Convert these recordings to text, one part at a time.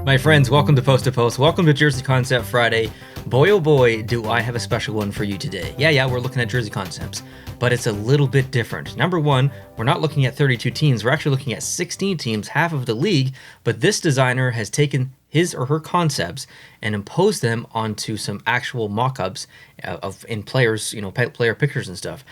My friends, welcome to Post to Post. Welcome to Jersey Concept Friday. Boy, oh boy, do I have a special one for you today. Yeah, we're looking at Jersey Concepts, but it's a little bit different. Number one, we're not looking at 32 teams. We're actually looking at 16 teams, half of the league, but this designer has taken his or her concepts and imposed them onto some actual mock-ups in players, player pictures and stuff.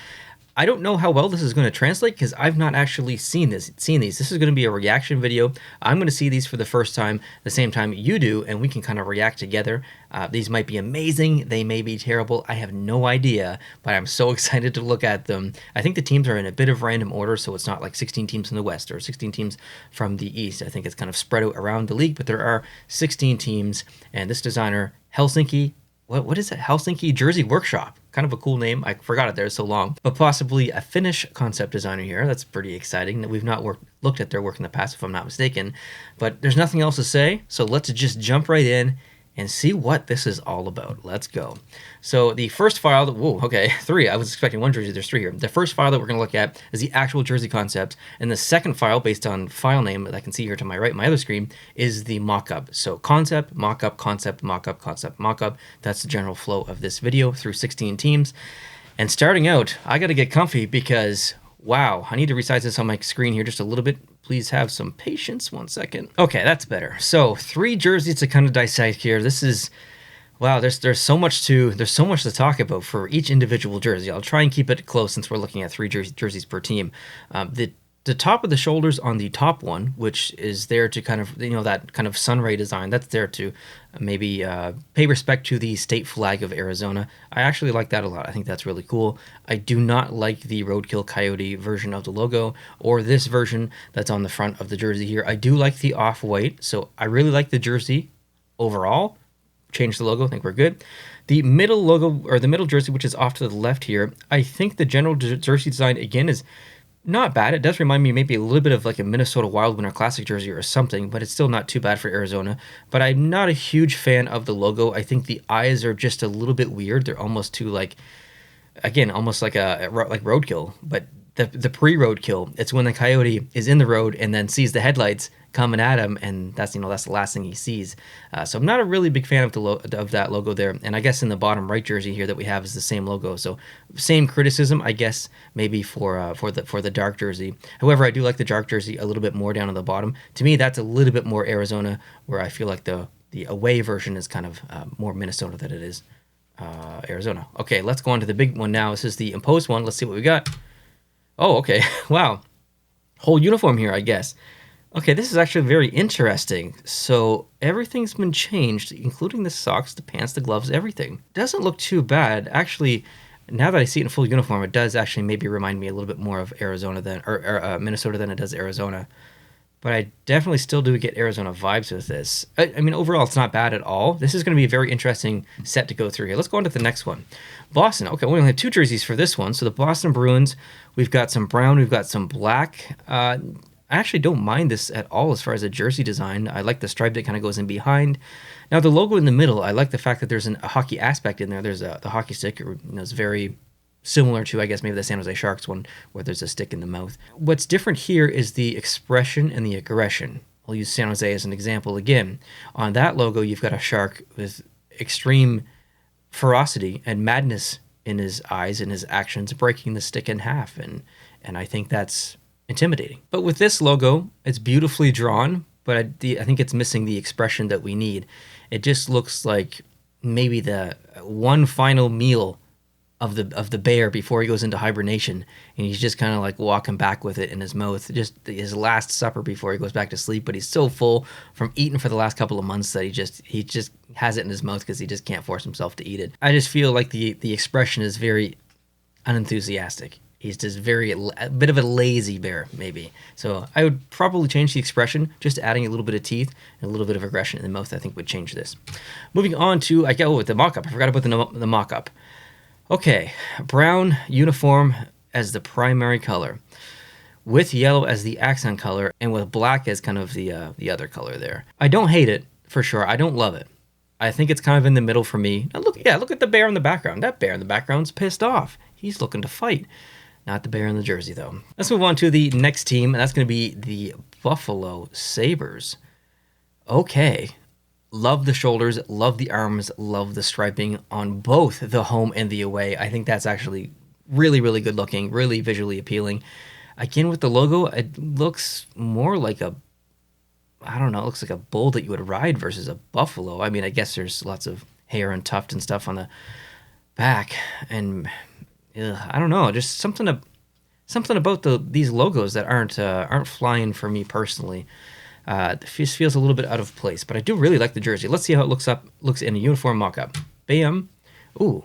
I don't know how well this is going to translate because I've not actually seen these. This is going to be a reaction video. I'm going to see these for the first time, the same time you do, and we can kind of react together. These might be amazing. They may be terrible. I have no idea, but I'm so excited to look at them. I think the teams are in a bit of random order, so it's not like 16 teams from the West or 16 teams from the East. I think it's kind of spread out around the league, but there are 16 teams, and this designer, Helsinki, what is it? Helsinki Jersey Workshop. Kind of a cool name. I forgot it there so long. But possibly a Finnish concept designer here. That's pretty exciting. That we've not looked at their work in the past, if I'm not mistaken. But there's nothing else to say, so let's just jump right in and see what this is all about. Let's go. So the first file, three. I was expecting one jersey. There's three here. The first file that we're going to look at is the actual jersey concept, and the second file, based on file name that I can see here to my right, my other screen, is the mock-up. So concept, mock-up, concept, mock-up, concept, mock-up. That's the general flow of this video through 16 teams. And starting out, I got to get comfy because, wow, I need to resize this on my screen here just a little bit. Please have some patience. 1 second. Okay, that's better. So 3 jerseys to kind of dissect here. This is, wow, there's so much to talk about for each individual jersey. I'll try and keep it close since we're looking at 3 jerseys per team. The top of the shoulders on the top one, which is there to kind of, that kind of sunray design, that's there to maybe pay respect to the state flag of Arizona. I actually like that a lot. I think that's really cool. I do not like the Roadkill Coyote version of the logo or this version that's on the front of the jersey here. I do like the off-white, so I really like the jersey overall. Change the logo, I think we're good. The middle logo, or the middle jersey, which is off to the left here, I think the general jersey design, again, is not bad. It does remind me maybe a little bit of like a Minnesota Wild Winter Classic jersey or something, but it's still not too bad for Arizona. But I'm not a huge fan of the logo. I think the eyes are just a little bit weird. They're almost too like roadkill, but the pre-roadkill. It's when the coyote is in the road and then sees the headlights coming at him, and that's the last thing he sees. So I'm not a really big fan of that logo there. And I guess in the bottom right jersey here that we have is the same logo. So same criticism, I guess, maybe for the dark jersey. However, I do like the dark jersey a little bit more down on the bottom. To me, that's a little bit more Arizona, where I feel like the away version is kind of more Minnesota than it is Arizona. Okay, let's go on to the big one now. This is the imposed one. Let's see what we got. Oh, okay. Wow. Whole uniform here, I guess. Okay, this is actually very interesting. So everything's been changed, including the socks, the pants, the gloves, everything. Doesn't look too bad. Actually, now that I see it in full uniform, it does actually maybe remind me a little bit more of Arizona or Minnesota than it does Arizona. But I definitely still do get Arizona vibes with this. I mean, overall, it's not bad at all. This is going to be a very interesting set to go through here. Let's go on to the next one. Boston. Okay, we only have 2 jerseys for this one. So the Boston Bruins, we've got some brown, we've got some black. I actually don't mind this at all as far as a jersey design. I like the stripe that kind of goes in behind. Now, the logo in the middle, I like the fact that there's a hockey aspect in there. There's the hockey stick. It's very similar to, I guess, maybe the San Jose Sharks one, where there's a stick in the mouth. What's different here is the expression and the aggression. I'll use San Jose as an example again. On that logo, you've got a shark with extreme ferocity and madness in his eyes and his actions, breaking the stick in half. And I think that's intimidating. But with this logo, it's beautifully drawn, but I think it's missing the expression that we need. It just looks like maybe the one final meal of the bear before he goes into hibernation, and he's just kind of like walking back with it in his mouth, just his last supper before he goes back to sleep. But he's so full from eating for the last couple of months that he just has it in his mouth because he just can't force himself to eat it. I just feel like the expression is very unenthusiastic. He's just a bit of a lazy bear, maybe. So I would probably change the expression, just adding a little bit of teeth and a little bit of aggression in the mouth, I think would change this. Moving on to, with the mock-up. I forgot about the mock-up. Okay, brown uniform as the primary color, with yellow as the accent color, and with black as kind of the other color there. I don't hate it, for sure. I don't love it. I think it's kind of in the middle for me. Now look at the bear in the background. That bear in the background's pissed off. He's looking to fight. Not the bear in the jersey, though. Let's move on to the next team, and that's going to be the Buffalo Sabres. Okay, Love the shoulders, love the arms, love the striping on both the home and the away. I think that's actually really, really good looking, really visually appealing. Again, with the logo, it looks more like I don't know, it looks like a bull that you would ride versus a buffalo. I mean, I guess there's lots of hair and tuft and stuff on the back, and I don't know, just something about these logos that aren't flying for me personally. It just feels a little bit out of place, but I do really like the jersey. Let's see how it looks in a uniform mock-up. Bam. Ooh,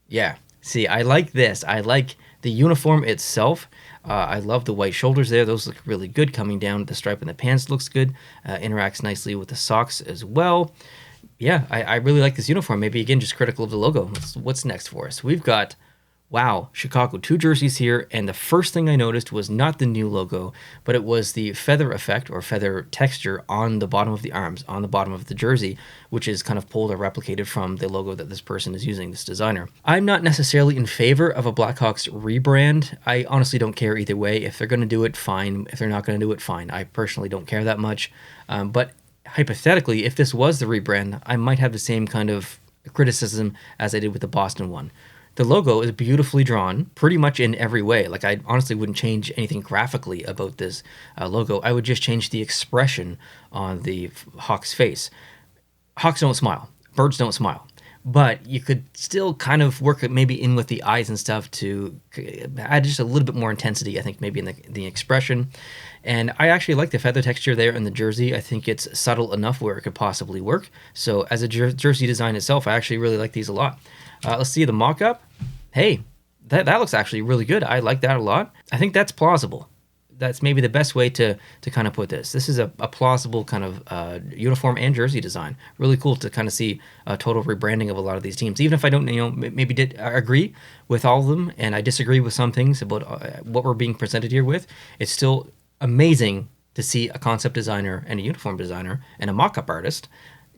yeah. See, I like this. I like the uniform itself. I love the white shoulders there. Those look really good coming down. The stripe in the pants looks good. Interacts nicely with the socks as well. Yeah, I really like this uniform. Maybe, again, just critical of the logo. What's next for us? We've got, wow, Chicago, 2 jerseys here, and the first thing I noticed was not the new logo, but it was the feather effect or feather texture on the bottom of the arms, on the bottom of the jersey, which is kind of pulled or replicated from the logo that this person is using, this designer. I'm not necessarily in favor of a Blackhawks rebrand. I honestly don't care either way. If they're going to do it, fine. If they're not going to do it, fine. I personally don't care that much. But hypothetically, if this was the rebrand, I might have the same kind of criticism as I did with the Boston one. The logo is beautifully drawn pretty much in every way. Like, I honestly wouldn't change anything graphically about this logo. I would just change the expression on the hawk's face. Hawks don't smile. Birds don't smile. But you could still kind of work maybe in with the eyes and stuff to add just a little bit more intensity, I think, maybe in the expression. And I actually like the feather texture there in the jersey. I think it's subtle enough where it could possibly work. So as a jersey design itself, I actually really like these a lot. Let's see the mock-up. Hey, that looks actually really good. I like that a lot. I think that's plausible. That's maybe the best way to kind of put this. This is a plausible kind of uniform and jersey design. Really cool to kind of see a total rebranding of a lot of these teams. Even if I don't, maybe did agree with all of them, and I disagree with some things about what we're being presented here with, it's still amazing to see a concept designer and a uniform designer and a mock-up artist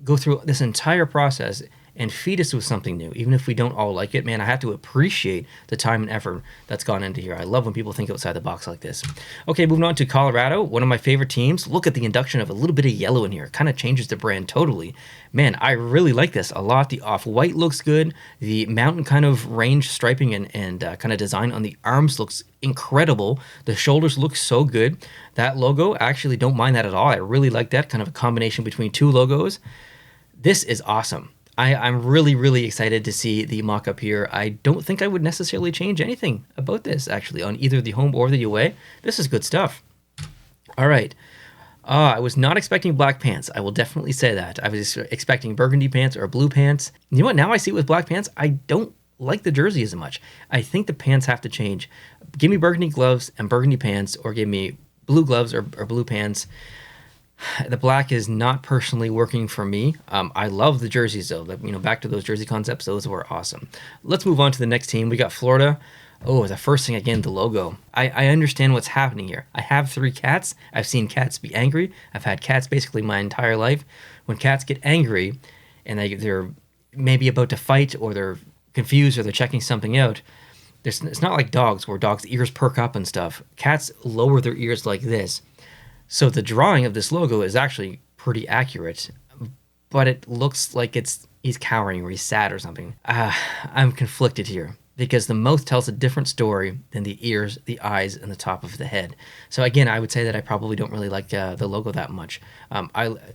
go through this entire process and feed us with something new. Even if we don't all like it, man, I have to appreciate the time and effort that's gone into here. I love when people think outside the box like this. Okay, moving on to Colorado, one of my favorite teams. Look at the induction of a little bit of yellow in here. Kind of changes the brand totally. Man, I really like this a lot. The off-white looks good. The mountain kind of range striping and kind of design on the arms looks incredible. The shoulders look so good. That logo, I actually don't mind that at all. I really like that, kind of a combination between two logos. This is awesome. I'm really, really excited to see the mock-up here. I don't think I would necessarily change anything about this, actually, on either the home or the away. This is good stuff. All right. I was not expecting black pants. I will definitely say that. I was expecting burgundy pants or blue pants. You know what? Now I see it with black pants. I don't like the jersey as much. I think the pants have to change. Give me burgundy gloves and burgundy pants, or give me blue gloves or blue pants. The black is not personally working for me. I love the jerseys, though. Back to those jersey concepts, those were awesome. Let's move on to the next team. We got Florida. Oh, the first thing, again, the logo. I understand what's happening here. I have 3 cats. I've seen cats be angry. I've had cats basically my entire life. When cats get angry and they're maybe about to fight, or they're confused, or they're checking something out, it's not like dogs, where dogs' ears perk up and stuff. Cats lower their ears like this. So the drawing of this logo is actually pretty accurate, but it looks like he's cowering or he's sad or something. I'm conflicted here, because the mouth tells a different story than the ears, the eyes, and the top of the head. So again, I would say that I probably don't really like the logo that much.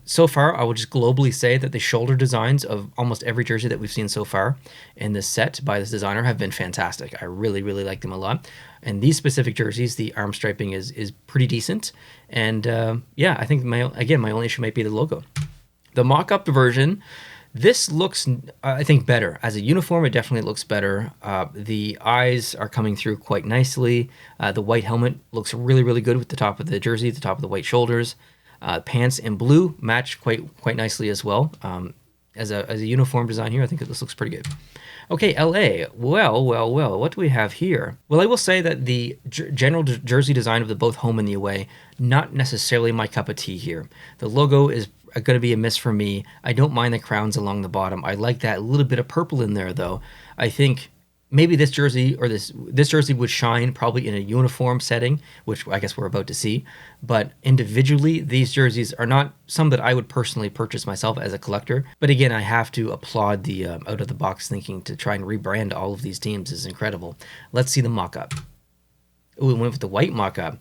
So far, I will just globally say that the shoulder designs of almost every jersey that we've seen so far in this set by this designer have been fantastic. I really, really like them a lot. And these specific jerseys, the arm striping is pretty decent. And I think my only issue might be the logo. The mock-up version, this looks, I think, better. As a uniform, it definitely looks better. The eyes are coming through quite nicely. The white helmet looks really, really good with the top of the jersey, the top of the white shoulders. Pants in blue match quite nicely as well. As a uniform design here, I think this looks pretty good. Okay, LA. Well, what do we have here? Well, I will say that the general jersey design of the both home and the away, not necessarily my cup of tea here. The logo is going to be a miss for me. I don't mind the crowns along the bottom. I like that little bit of purple in there, though. I think maybe this jersey or this jersey would shine probably in a uniform setting, which I guess we're about to see. But individually, these jerseys are not some that I would personally purchase myself as a collector. But again, I have to applaud the out of the box thinking to try and rebrand all of these teams is incredible. Let's see the mock-up. Oh, we went with the white mock-up.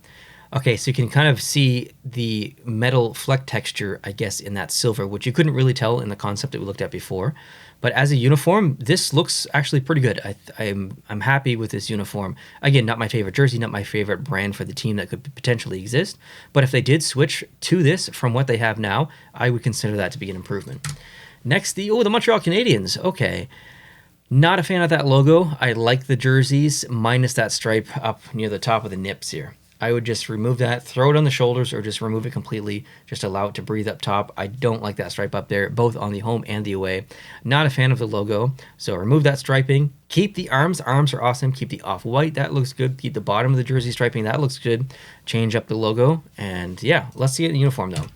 Okay, so you can kind of see the metal fleck texture, I guess, in that silver, which you couldn't really tell in the concept that we looked at before. But as a uniform, this looks actually pretty good. I'm happy with this uniform. Again, not my favorite jersey, not my favorite brand for the team that could potentially exist. But if they did switch to this from what they have now, I would consider that to be an improvement. Next, the Montreal Canadiens. Okay. Not a fan of that logo. I like the jerseys, minus that stripe up near the top of the nips here. I would just remove that, throw it on the shoulders, or just remove it completely. Just allow it to breathe up top. I don't like that stripe up there, both on the home and the away. Not a fan of the logo, so remove that striping. Keep the arms. Arms are awesome. Keep the off-white. That looks good. Keep the bottom of the jersey striping. That looks good. Change up the logo. And yeah, let's see it in uniform, though.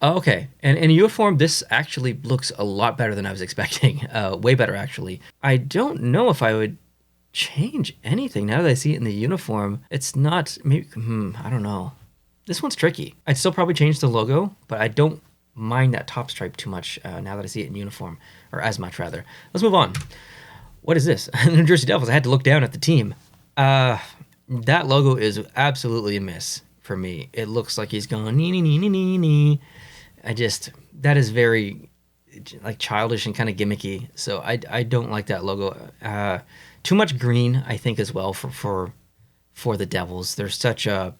Okay, and in uniform, this actually looks a lot better than I was expecting. Way better, actually. I don't know if I would change anything now that I see it in the uniform. It's not, maybe, I don't know. This one's tricky. I'd still probably change the logo, but I don't mind that top stripe too much now that I see it in uniform, or as much rather. Let's move on. What is this? New Jersey Devils. I had to look down at the team. That logo is absolutely a miss for me. It looks like he's going nee, nee, nee, nee, nee, nee. That is very like childish and kind of gimmicky. So I don't like that logo. Too much green, I think, as well for the Devils. There's such a,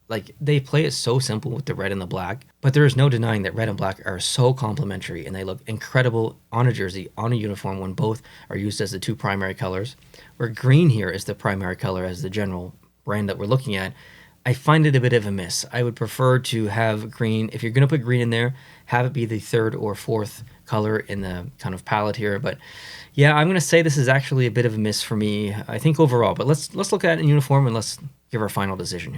like, they play it so simple with the red and the black, but there is no denying that red and black are so complementary and they look incredible on a jersey, on a uniform, when both are used as the two primary colors. Where green here is the primary color as the general brand that we're looking at. I find it a bit of a miss. I would prefer to have green. If you're going to put green in there, have it be the third or fourth color in the kind of palette here. But yeah, I'm going to say this is actually a bit of a miss for me, I think, overall. But let's look at it in uniform and let's give our final decision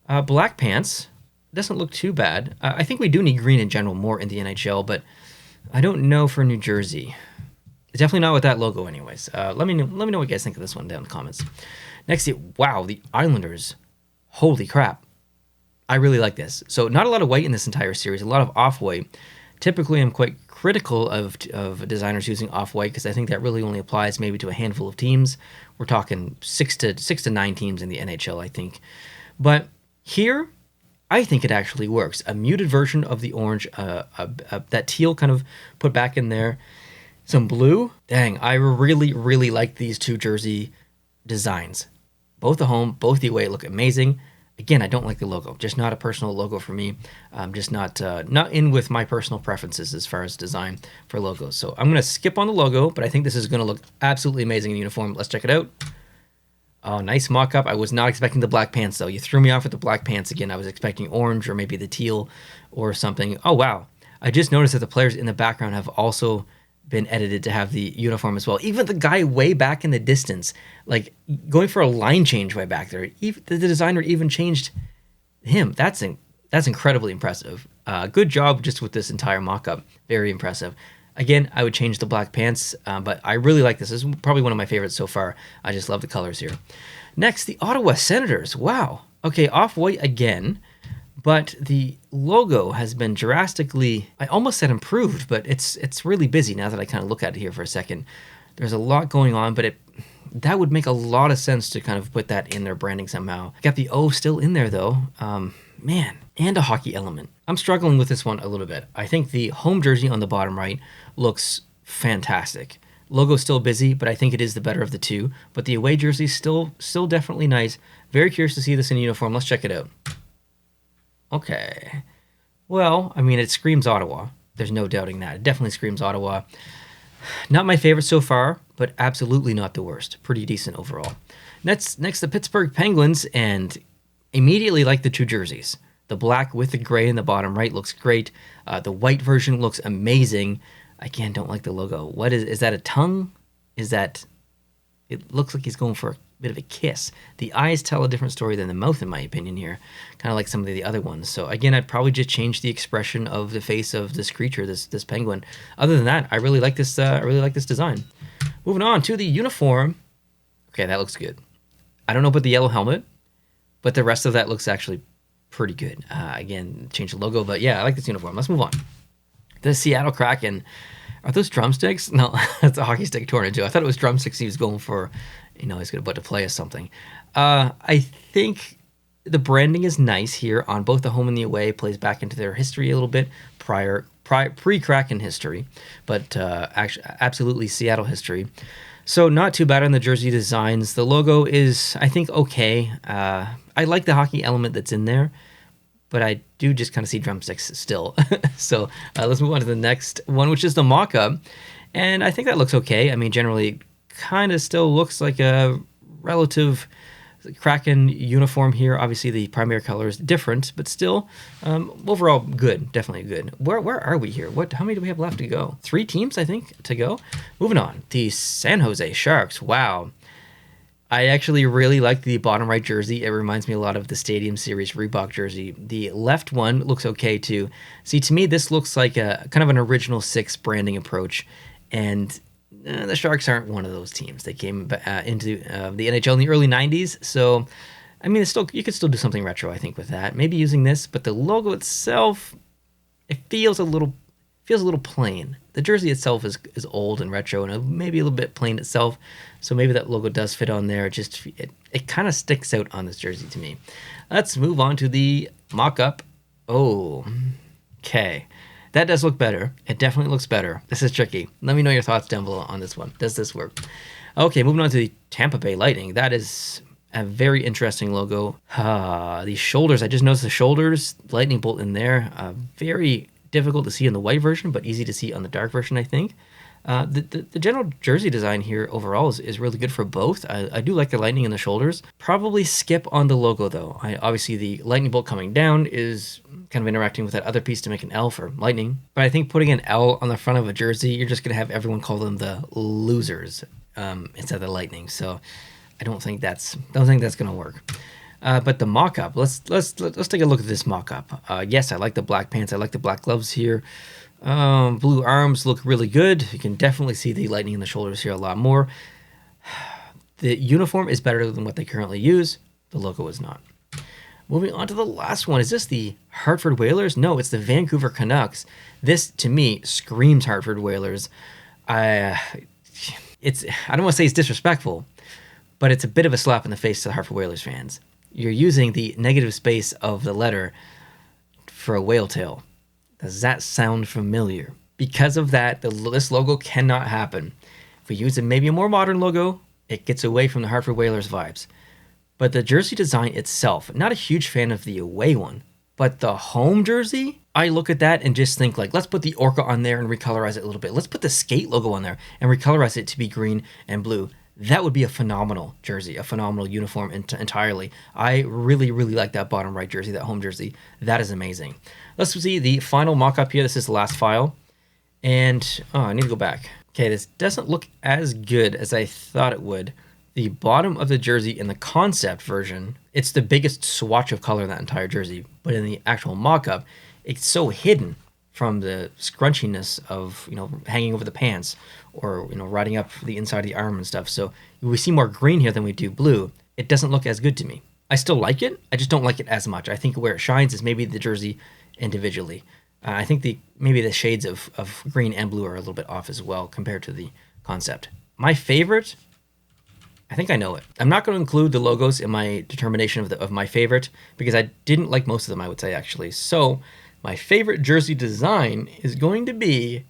here. Black pants doesn't look too bad. I think we do need green in general more in the NHL, but I don't know for New Jersey. Definitely not with that logo anyways. Let me know what you guys think of this one down in the comments. Next, wow, the Islanders. Holy crap. I really like this. So not a lot of white in this entire series, a lot of off-white. Typically, I'm quite critical of designers using off-white because I think that really only applies maybe to a handful of teams. We're talking six to 9 teams in the NHL, I think. But here, I think it actually works. A muted version of the orange, that teal kind of put back in there. Some blue. Dang, I really, really like these two jersey designs. Both the home, both the away look amazing. Again, I don't like the logo. Just not a personal logo for me. Just not in with my personal preferences as far as design for logos. So I'm going to skip on the logo, but I think this is going to look absolutely amazing in uniform. Let's check it out. Oh, nice mock-up. I was not expecting the black pants, though. You threw me off with the black pants again. I was expecting orange or maybe the teal or something. Oh, wow. I just noticed that the players in the background have also been edited to have the uniform as well. Even the guy way back in the distance, like going for a line change way back there. Even the designer even changed him. That's incredibly impressive. Good job just with this entire mock-up. Very impressive. Again, I would change the black pants, but I really like this. This is probably one of my favorites so far. I just love the colors here. Next, the Ottawa Senators. Wow. Okay, off-white again. But the logo has been drastically, I almost said improved, but it's really busy now that I kind of look at it here for a second. There's a lot going on, but that would make a lot of sense to kind of put that in their branding somehow. Got the O still in there though. Man, and a hockey element. I'm struggling with this one a little bit. I think the home jersey on the bottom right looks fantastic. Logo's still busy, but I think it is the better of the two. But the away jersey's still definitely nice. Very curious to see this in uniform. Let's check it out. Okay. Well, I mean, it screams Ottawa. There's no doubting that. It definitely screams Ottawa. Not my favorite so far, but absolutely not the worst. Pretty decent overall. Next, the Pittsburgh Penguins, and immediately like the two jerseys. The black with the gray in the bottom right looks great. The white version looks amazing. Again, don't like the logo. What is that a tongue? It looks like he's going for a bit of a kiss. The eyes tell a different story than the mouth, in my opinion here. Kind of like some of the other ones. So again, I'd probably just change the expression of the face of this creature, this penguin. Other than that, I really like this. I really like this design. Moving on to the uniform. Okay, that looks good. I don't know about the yellow helmet, but the rest of that looks actually pretty good. Again, change the logo, but yeah, I like this uniform. Let's move on. The Seattle Kraken. Are those drumsticks? No, that's a hockey stick torn into. I thought it was drumsticks he was going for. He's about to play us something. I think the branding is nice here on both the home and the away. Plays back into their history a little bit, pre-Kraken history, but actually, absolutely Seattle history. So not too bad on the jersey designs. The logo is, I think, okay. I like the hockey element that's in there, but I do just kind of see drumsticks still. So let's move on to the next one, which is the mock-up. And I think that looks okay. I mean, generally kind of still looks like a relative Kraken uniform here. Obviously, the primary color is different, but still, overall good. Definitely good. Where are we here? How many do we have left to go? 3 teams, I think, to go. Moving on. The San Jose Sharks. Wow. I actually really like the bottom right jersey. It reminds me a lot of the Stadium Series Reebok jersey. The left one looks okay too. See, to me, this looks like a kind of an original 6 branding approach, and the Sharks aren't one of those teams. They came into the NHL in the early 90s, so I mean, you could still do something retro, I think, with that. Maybe using this, but the logo itself, it feels a little plain. The jersey itself is old and retro, and maybe a little bit plain itself. So maybe that logo does fit on there. It kind of sticks out on this jersey to me. Let's move on to the mock-up. Oh, okay. That does look better. It definitely looks better. This is tricky. Let me know your thoughts down below on this one. Does this work? Okay, moving on to the Tampa Bay Lightning. That is a very interesting logo. These shoulders. I just noticed the shoulders. Lightning bolt in there. Very difficult to see in the white version, but easy to see on the dark version, I think. The general jersey design here overall is really good for both. I do like the lightning in the shoulders. Probably skip on the logo though. Obviously the lightning bolt coming down is kind of interacting with that other piece to make an L for lightning. But I think putting an L on the front of a jersey, you're just gonna have everyone call them the losers instead of the lightning. So I don't think that's gonna work. But the mock-up, let's take a look at this mock-up. Yes, I like the black pants. I like the black gloves here. Blue arms look really good. You can definitely see the lightning in the shoulders here a lot more. The uniform is better than what they currently use. The logo is not. Moving on to the last one. Is this the Hartford Whalers? No, it's the Vancouver Canucks. This, to me, screams Hartford Whalers. I don't want to say it's disrespectful, but it's a bit of a slap in the face to the Hartford Whalers fans. You're using the negative space of the letter for a whale tail. Does that sound familiar? Because of that, this logo cannot happen. If we use maybe a more modern logo, it gets away from the Hartford Whalers vibes. But the jersey design itself, not a huge fan of the away one, but the home jersey, I look at that and just think like, let's put the orca on there and recolorize it a little bit. Let's put the skate logo on there and recolorize it to be green and blue. That would be a phenomenal jersey, a phenomenal uniform entirely. I really, really like that bottom right jersey, that home jersey. That is amazing. Let's see the final mock-up here. This is the last file. And, I need to go back. Okay, this doesn't look as good as I thought it would. The bottom of the jersey in the concept version, it's the biggest swatch of color in that entire jersey. But in the actual mock-up, it's so hidden from the scrunchiness of, hanging over the pants or, riding up the inside of the arm and stuff. So we see more green here than we do blue. It doesn't look as good to me. I still like it. I just don't like it as much. I think where it shines is maybe the jersey individually. I think maybe the shades of green and blue are a little bit off as well compared to the concept. My favorite, I think I know it. I'm not going to include the logos in my determination of my favorite because I didn't like most of them, I would say, actually. So my favorite jersey design is going to be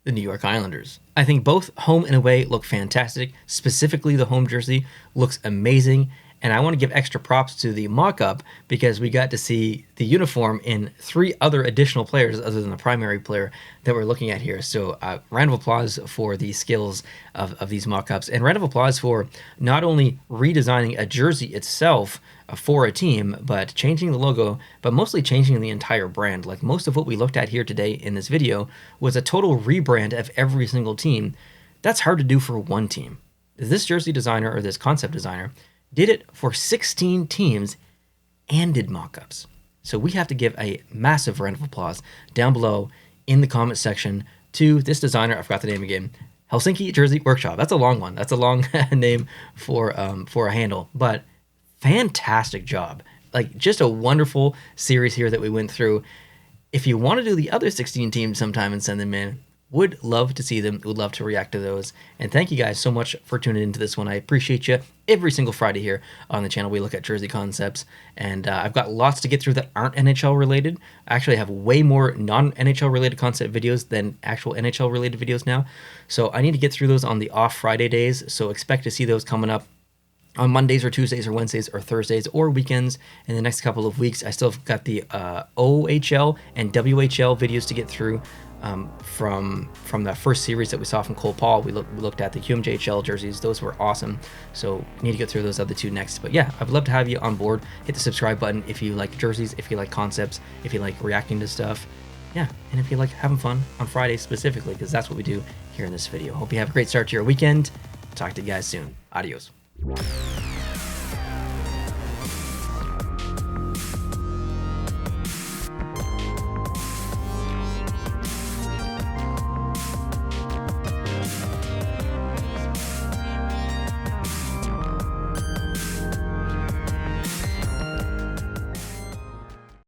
the New York Islanders. I think both home and away look fantastic. Specifically, the home jersey looks amazing. And I want to give extra props to the mock-up because we got to see the uniform in 3 other additional players other than the primary player that we're looking at here. So round of applause for the skills of these mock-ups, and round of applause for not only redesigning a jersey itself for a team, but changing the logo, but mostly changing the entire brand. Like most of what we looked at here today in this video was a total rebrand of every single team. That's hard to do for one team. This jersey designer or this concept designer did it for 16 teams and did mock-ups. So we have to give a massive round of applause down below in the comment section to this designer. I forgot the name again. Helsinki Jersey Workshop. That's a long one. That's a long name for a handle, but fantastic job. Like, just a wonderful series here that we went through. If you want to do the other 16 teams sometime and send them in, would love to see them. Would love to react to those. And thank you guys so much for tuning into this one. I appreciate you. Every single Friday here on the channel, we look at jersey concepts. And I've got lots to get through that aren't NHL related. I actually have way more non-NHL related concept videos than actual NHL related videos now. So I need to get through those on the off Friday days. So expect to see those coming up on Mondays or Tuesdays or Wednesdays or Thursdays or weekends in the next couple of weeks. I still have got the OHL and WHL videos to get through from the first series that we saw from Cole Paul. We looked at the QMJHL jerseys. Those were awesome. So need to get through those other two next. But yeah, I'd love to have you on board. Hit the subscribe button if you like jerseys, if you like concepts, if you like reacting to stuff. Yeah, and if you like having fun on Fridays specifically, because that's what we do here in this video. Hope you have a great start to your weekend. Talk to you guys soon. Adios.